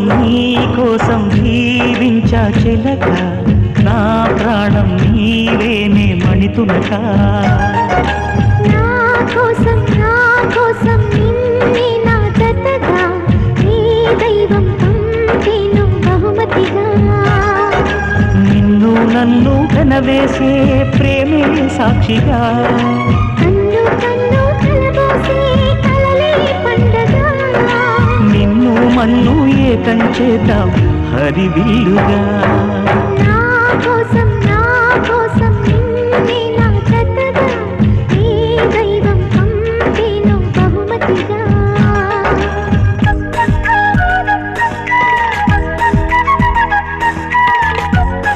నీ కోసం జీవించా చిలక నా ప్రాణం నీవేనే మణితునక నా కోసం నిన్నే నా జతగా నీ దైవం పంపేను బహుమతిగా నిన్ను నన్ను కనవేసే ప్రేమే సాక్షిగా కన్ను కలబోసే కలలే పండగ నిన్ను మన్ను ఏకం చేద్దాం హరివిల్లుగా